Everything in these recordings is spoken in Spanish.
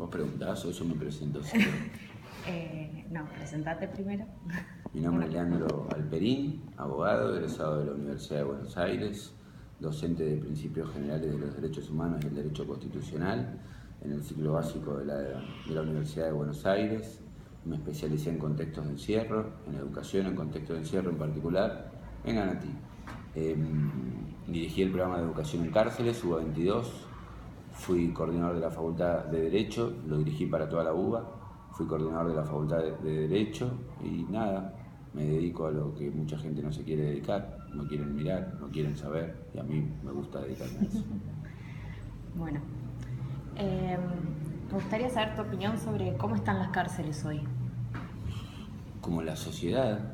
¿Vos preguntás o yo me presento solo? No, presentate primero. Mi nombre es Leandro Alperín, abogado, egresado de la Universidad de Buenos Aires, docente de Principios Generales de los Derechos Humanos y el Derecho Constitucional en el ciclo básico de la Universidad de Buenos Aires. Me especialicé en contextos de encierro, en educación en contextos de encierro en particular, en ANATI. Dirigí el programa de educación en cárceles, UBA 22. Fui coordinador de la Facultad de Derecho, lo dirigí para toda la UBA. Fui coordinador de la Facultad de Derecho y nada, me dedico a lo que mucha gente no se quiere dedicar, no quieren mirar, no quieren saber, y a mí me gusta dedicarme a eso. Bueno, me gustaría saber tu opinión sobre cómo están las cárceles hoy. Como la sociedad,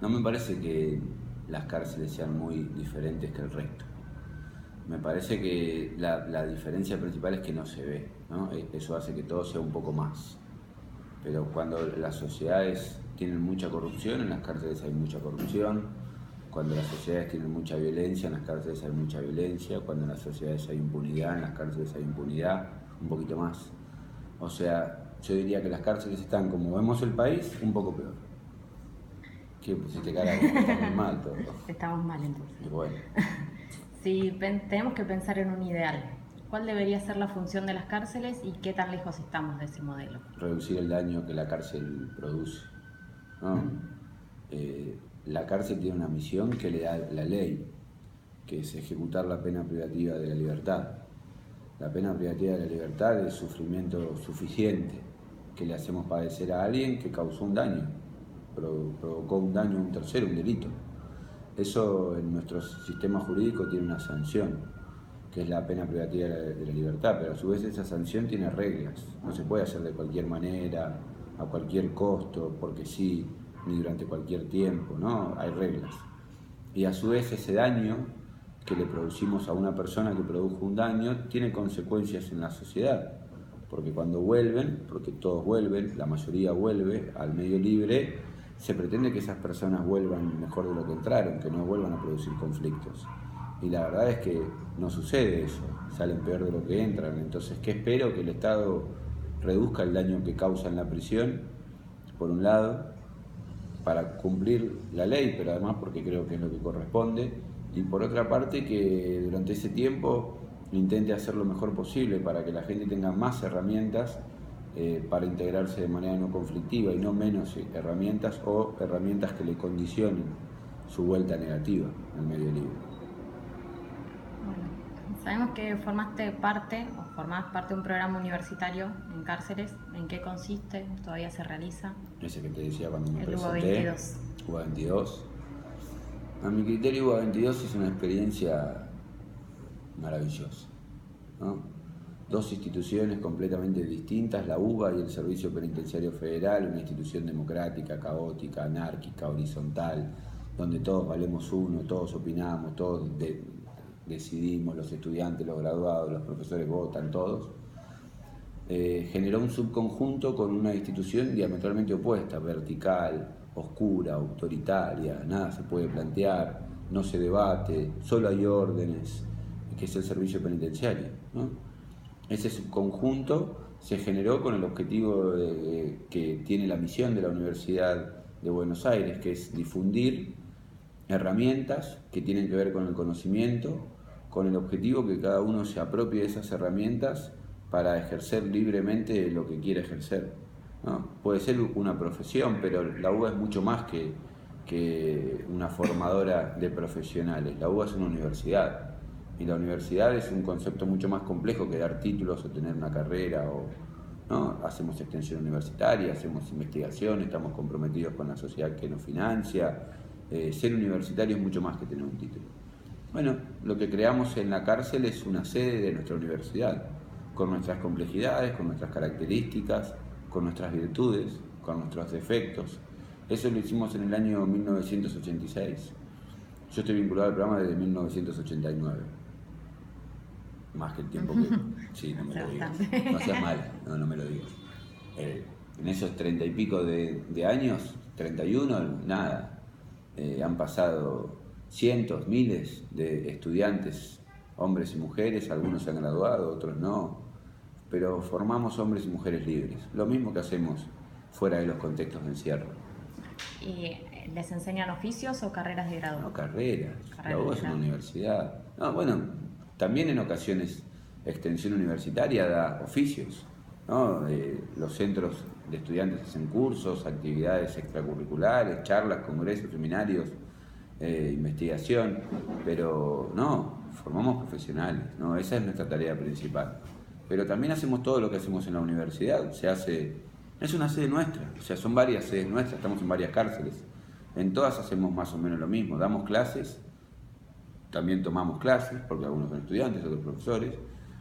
no me parece que las cárceles sean muy diferentes que el resto. Me parece que la diferencia principal es que no se ve, ¿no? Eso hace que todo sea un poco más. Pero cuando las sociedades tienen mucha corrupción, en las cárceles hay mucha corrupción. Cuando las sociedades tienen mucha violencia, en las cárceles hay mucha violencia. Cuando en las sociedades hay impunidad, en las cárceles hay impunidad, un poquito más. O sea, yo diría que las cárceles están, como vemos el país, un poco peor. ¿Qué pusiste cara? Estamos mal todo. Estamos mal entonces. Y bueno. Si tenemos que pensar en un ideal, ¿cuál debería ser la función de las cárceles y qué tan lejos estamos de ese modelo? Reducir el daño que la cárcel produce, ¿no? La cárcel tiene una misión que le da la ley, que es ejecutar la pena privativa de la libertad. La pena privativa de la libertad es sufrimiento suficiente que le hacemos padecer a alguien que causó un daño, provocó un daño a un tercero, un delito. Eso en nuestro sistema jurídico tiene una sanción, que es la pena privativa de la libertad, pero a su vez esa sanción tiene reglas. No se puede hacer de cualquier manera, a cualquier costo, porque sí, ni durante cualquier tiempo, ¿no? Hay reglas. Y a su vez ese daño que le producimos a una persona que produjo un daño tiene consecuencias en la sociedad, porque cuando vuelven, porque todos vuelven, la mayoría vuelve al medio libre, se pretende que esas personas vuelvan mejor de lo que entraron, que no vuelvan a producir conflictos. Y la verdad es que no sucede eso, salen peor de lo que entran. Entonces, ¿qué espero? Que el Estado reduzca el daño que causa en la prisión, por un lado, para cumplir la ley, pero además porque creo que es lo que corresponde, y por otra parte que durante ese tiempo intente hacer lo mejor posible para que la gente tenga más herramientas para integrarse de manera no conflictiva y no menos herramientas o herramientas que le condicionen su vuelta negativa al medio libre. Bueno, sabemos que formás parte de un programa universitario en cárceles. ¿En qué consiste? ¿Todavía se realiza? Ese que te decía cuando me presenté. UBA 22. UBA 22. A mi criterio, UBA 22 es una experiencia maravillosa, ¿no? Dos instituciones completamente distintas, la UBA y el Servicio Penitenciario Federal, una institución democrática, caótica, anárquica, horizontal, donde todos valemos uno, todos opinamos, todos decidimos, los estudiantes, los graduados, los profesores votan, todos. Generó un subconjunto con una institución diametralmente opuesta, vertical, oscura, autoritaria, nada se puede plantear, no se debate, solo hay órdenes, que es el servicio penitenciario, ¿no? Ese subconjunto se generó con el objetivo que tiene la misión de la Universidad de Buenos Aires, que es difundir herramientas que tienen que ver con el conocimiento, con el objetivo que cada uno se apropie de esas herramientas para ejercer libremente lo que quiere ejercer, ¿no? Puede ser una profesión, pero la UBA es mucho más que una formadora de profesionales. La UBA es una universidad. Y la universidad es un concepto mucho más complejo que dar títulos o tener una carrera, ¿no? Hacemos extensión universitaria, hacemos investigación, estamos comprometidos con la sociedad que nos financia. Ser universitario es mucho más que tener un título. Bueno, lo que creamos en la cárcel es una sede de nuestra universidad, con nuestras complejidades, con nuestras características, con nuestras virtudes, con nuestros defectos. Eso lo hicimos en el año 1986. Yo estoy vinculado al programa desde 1989. Más que el tiempo que... Sí, no me lo digas. No seas mal, no me lo digas. En esos 30 y pico de años, 31, nada. Han pasado cientos, miles de estudiantes, hombres y mujeres, algunos se han graduado, otros no. pero formamos hombres y mujeres libres. Lo mismo que hacemos fuera de los contextos de encierro. ¿Y les enseñan oficios o carreras de grado? No, carreras. La UBA es una universidad. No, bueno, también en ocasiones extensión universitaria da oficios, ¿no? Los centros de estudiantes hacen cursos, actividades extracurriculares, charlas, congresos, seminarios, investigación, pero no, formamos profesionales, ¿no? Esa es nuestra tarea principal. Pero también hacemos todo lo que hacemos en la universidad, es una sede nuestra, o sea, son varias sedes nuestras, estamos en varias cárceles. En todas hacemos más o menos lo mismo, damos clases, también tomamos clases, porque algunos son estudiantes, otros profesores,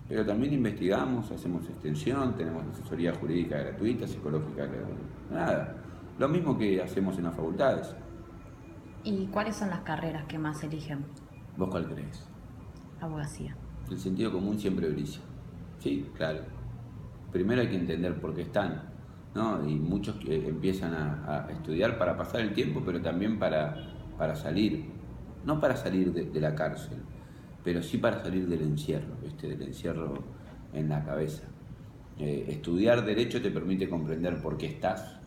pero también investigamos, hacemos extensión, tenemos asesoría jurídica gratuita, psicológica gratuita, nada, lo mismo que hacemos en las facultades. ¿Y cuáles son las carreras que más eligen? ¿Vos cuál crees? Abogacía. El sentido común siempre brilla. Sí, claro. Primero hay que entender por qué están, ¿no? Y muchos empiezan a estudiar para pasar el tiempo, pero también para salir. No para salir de la cárcel, pero sí para salir del encierro, ¿viste? Del encierro en la cabeza. Estudiar Derecho te permite comprender por qué estás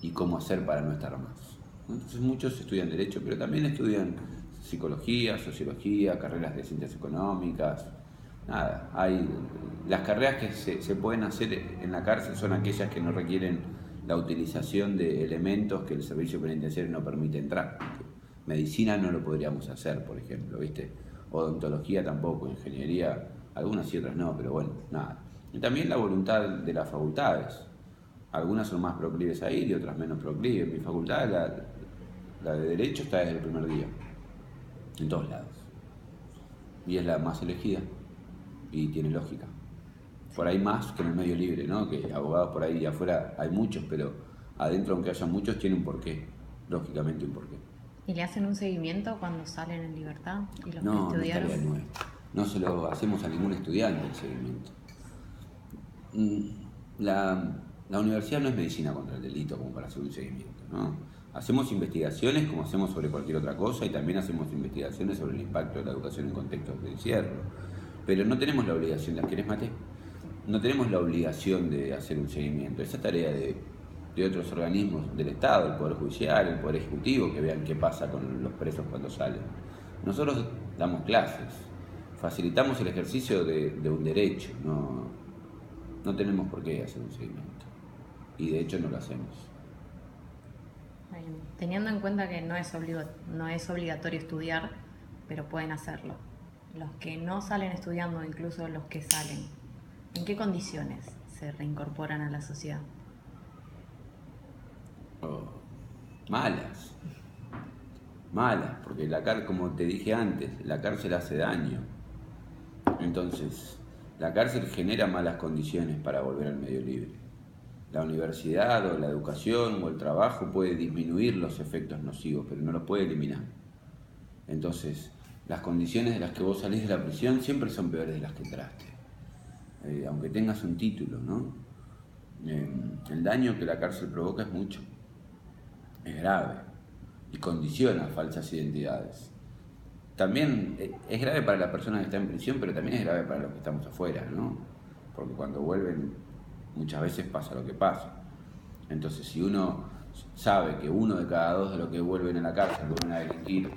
y cómo hacer para no estar más. Entonces muchos estudian Derecho, pero también estudian Psicología, Sociología, carreras de Ciencias Económicas. Nada, las carreras que se pueden hacer en la cárcel son aquellas que no requieren la utilización de elementos que el servicio penitenciario no permite entrar. Medicina no lo podríamos hacer, por ejemplo, ¿viste? Odontología tampoco, ingeniería, algunas y otras no, pero bueno, nada. Y también la voluntad de las facultades. Algunas son más proclives a ir y otras menos proclives. Mi facultad, la de Derecho, está desde el primer día, en todos lados. Y es la más elegida y tiene lógica. Por ahí más que en el medio libre, ¿no? Que abogados por ahí afuera hay muchos, pero adentro, aunque haya muchos, tiene un porqué, lógicamente un porqué. ¿Y le hacen un seguimiento cuando salen en libertad? ¿Y los No, que estudiaron? no es tarea nuestra. No se lo hacemos a ningún estudiante el seguimiento. La universidad no es medicina contra el delito como para hacer un seguimiento, ¿no? Hacemos investigaciones como hacemos sobre cualquier otra cosa y también hacemos investigaciones sobre el impacto de la educación en contextos de encierro. Pero no tenemos la obligación, ¿las querés, Mate? No tenemos la obligación de hacer un seguimiento. Esa tarea de otros organismos del Estado, el Poder Judicial, el Poder Ejecutivo, que vean qué pasa con los presos cuando salen. Nosotros damos clases, facilitamos el ejercicio de un derecho, no tenemos por qué hacer un seguimiento. Y de hecho no lo hacemos. Teniendo en cuenta que no es obligatorio estudiar, pero pueden hacerlo. Los que no salen estudiando, incluso los que salen, ¿en qué condiciones se reincorporan a la sociedad? Malas, porque como te dije antes, la cárcel hace daño. Entonces, la cárcel genera malas condiciones para volver al medio libre. La universidad o la educación o el trabajo puede disminuir los efectos nocivos, pero no los puede eliminar. Entonces, las condiciones de las que vos salís de la prisión siempre son peores de las que entraste. Aunque tengas un título, ¿no? El daño que la cárcel provoca es mucho. Es grave y condiciona falsas identidades. También es grave para la persona que está en prisión, pero también es grave para los que estamos afuera, ¿no? Porque cuando vuelven muchas veces pasa lo que pasa. Entonces, si uno sabe que 1 de cada 2 de los que vuelven a la cárcel vuelven a delinquir,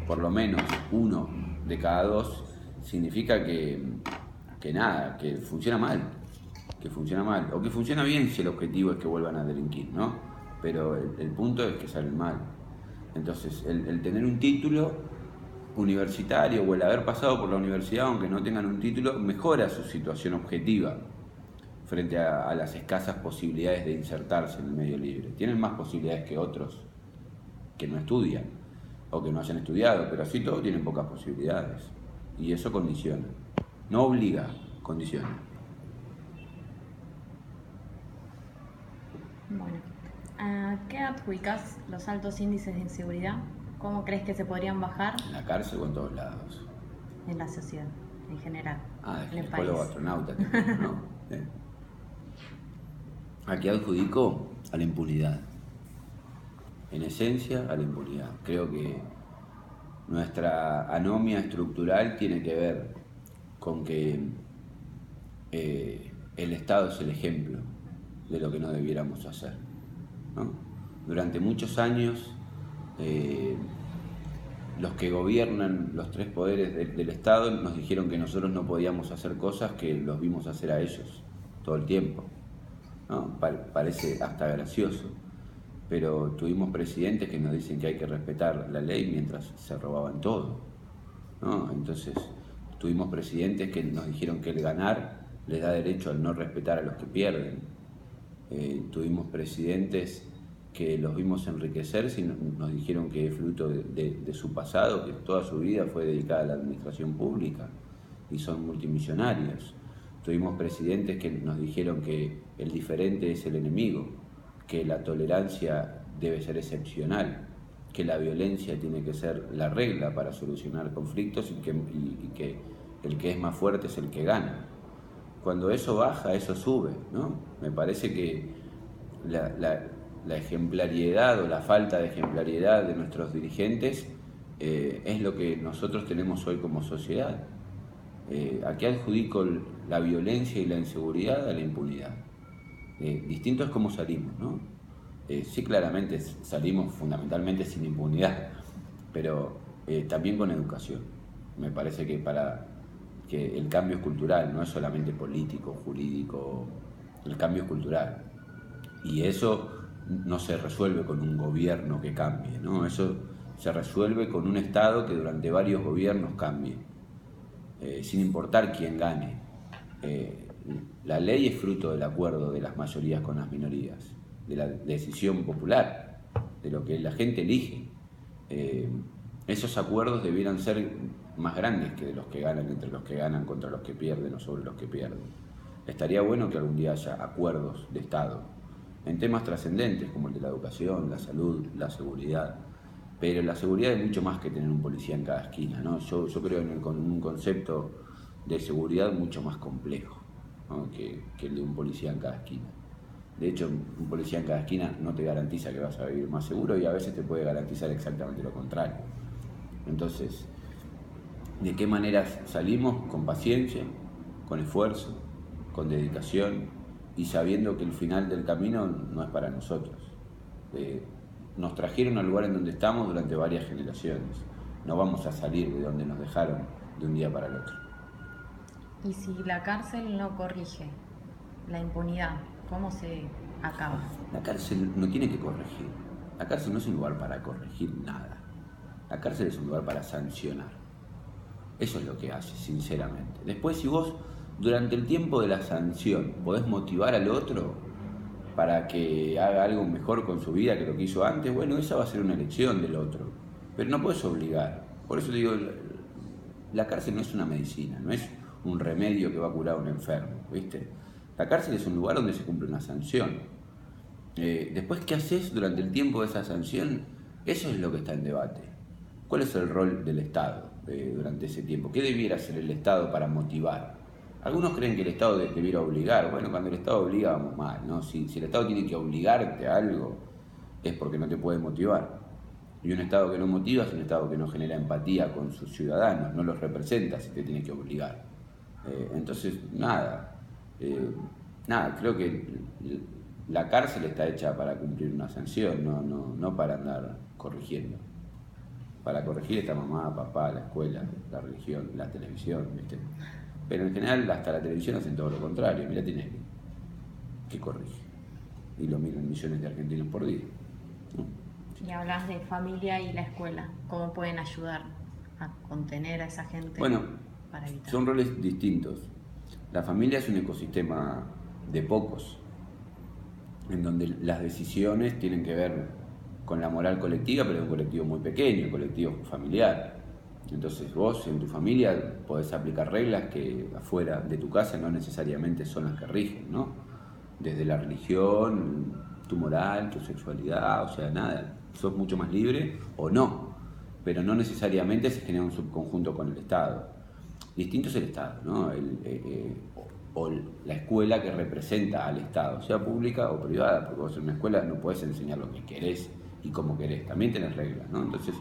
por lo menos 1 de cada 2, significa que funciona mal. Que funciona mal, o que funciona bien si el objetivo es que vuelvan a delinquir, ¿no? Pero el punto es que salen mal. Entonces, el tener un título universitario o el haber pasado por la universidad, aunque no tengan un título, mejora su situación objetiva frente a las escasas posibilidades de insertarse en el medio libre. Tienen más posibilidades que otros que no estudian o que no hayan estudiado, pero así todos tienen pocas posibilidades. Y eso condiciona. No obliga, condiciona. Bueno, ¿a qué adjudicás los altos índices de inseguridad? ¿Cómo crees que se podrían bajar? En la cárcel o en todos lados. En la sociedad, en general. De en el ginecólogo, país. astronauta también, ¿no? ¿A qué adjudico? A la impunidad. En esencia, a la impunidad. Creo que nuestra anomia estructural tiene que ver con que el Estado es el ejemplo de lo que no debiéramos hacer, ¿no? Durante muchos años, los que gobiernan los tres poderes del Estado nos dijeron que nosotros no podíamos hacer cosas que los vimos hacer a ellos todo el tiempo, ¿no? Parece hasta gracioso, pero tuvimos presidentes que nos dicen que hay que respetar la ley mientras se robaban todo, ¿no? Entonces, tuvimos presidentes que nos dijeron que el ganar les da derecho al no respetar a los que pierden. Tuvimos presidentes que los vimos enriquecerse y nos dijeron que es fruto de su pasado, que toda su vida fue dedicada a la administración pública y son multimillonarios. Tuvimos presidentes que nos dijeron que el diferente es el enemigo, que la tolerancia debe ser excepcional, que la violencia tiene que ser la regla para solucionar conflictos y que el que es más fuerte es el que gana. Cuando eso baja, eso sube, ¿no? Me parece que la ejemplariedad o la falta de ejemplariedad de nuestros dirigentes es lo que nosotros tenemos hoy como sociedad. Aquí adjudico la violencia y la inseguridad a la impunidad. Distinto es cómo salimos, ¿no? Sí, claramente salimos fundamentalmente sin impunidad, pero también con educación. Me parece que que el cambio es cultural, no es solamente político, jurídico, el cambio es cultural. Y eso no se resuelve con un gobierno que cambie, ¿no? Eso se resuelve con un Estado que durante varios gobiernos cambie, sin importar quién gane. La ley es fruto del acuerdo de las mayorías con las minorías, de la decisión popular, de lo que la gente elige. Esos acuerdos debieran ser más grandes que de los que ganan, entre los que ganan contra los que pierden o sobre los que pierden. Estaría bueno que algún día haya acuerdos de Estado en temas trascendentes como el de la educación, la salud, la seguridad. Pero la seguridad es mucho más que tener un policía en cada esquina, ¿no? Yo creo en un concepto de seguridad mucho más complejo, ¿no? que el de un policía en cada esquina. De hecho, un policía en cada esquina no te garantiza que vas a vivir más seguro y a veces te puede garantizar exactamente lo contrario. Entonces, ¿de qué manera salimos? Con paciencia, con esfuerzo, con dedicación y sabiendo que el final del camino no es para nosotros. Nos trajeron al lugar en donde estamos durante varias generaciones. No vamos a salir de donde nos dejaron de un día para el otro. Y si la cárcel no corrige la impunidad, ¿cómo se acaba? La cárcel no tiene que corregir. La cárcel no es un lugar para corregir nada. La cárcel es un lugar para sancionar. Eso es lo que hace, sinceramente. Después, si vos, durante el tiempo de la sanción, podés motivar al otro para que haga algo mejor con su vida que lo que hizo antes, bueno, esa va a ser una elección del otro. Pero no podés obligar. Por eso digo, la cárcel no es una medicina, no es un remedio que va a curar a un enfermo, ¿viste? La cárcel es un lugar donde se cumple una sanción. Después, ¿qué haces durante el tiempo de esa sanción? Eso es lo que está en debate. ¿Cuál es el rol del Estado durante ese tiempo? ¿Qué debiera hacer el Estado para motivar? Algunos creen que el Estado debiera obligar. Bueno, cuando el Estado obliga vamos mal, ¿no? Si el Estado tiene que obligarte a algo, es porque no te puede motivar. Y un Estado que no motiva es un Estado que no genera empatía con sus ciudadanos, no los representa si te tiene que obligar. Entonces, nada, creo que la cárcel está hecha para cumplir una sanción, no para andar corrigiendo. Para corregir está mamá, papá, la escuela, la religión, la televisión, ¿viste? Pero en general hasta la televisión hacen todo lo contrario. Mirá Tinelli, que corrige. Y lo miran millones de argentinos por día, ¿no? Y hablas de familia y la escuela. ¿Cómo pueden ayudar a contener a esa gente? Bueno, para evitar? Son roles distintos. La familia es un ecosistema de pocos, en donde las decisiones tienen que ver con la moral colectiva, pero de un colectivo muy pequeño, un colectivo familiar. Entonces vos en tu familia podés aplicar reglas que afuera de tu casa no necesariamente son las que rigen, ¿no? Desde la religión, tu moral, tu sexualidad, o sea, nada, sos mucho más libre o no, pero no necesariamente se genera un subconjunto con el Estado. Distinto es el Estado, ¿no? O la escuela que representa al Estado, sea pública o privada, porque vos en una escuela no podés enseñar lo que querés y como querés, también tenés reglas, ¿no? Entonces,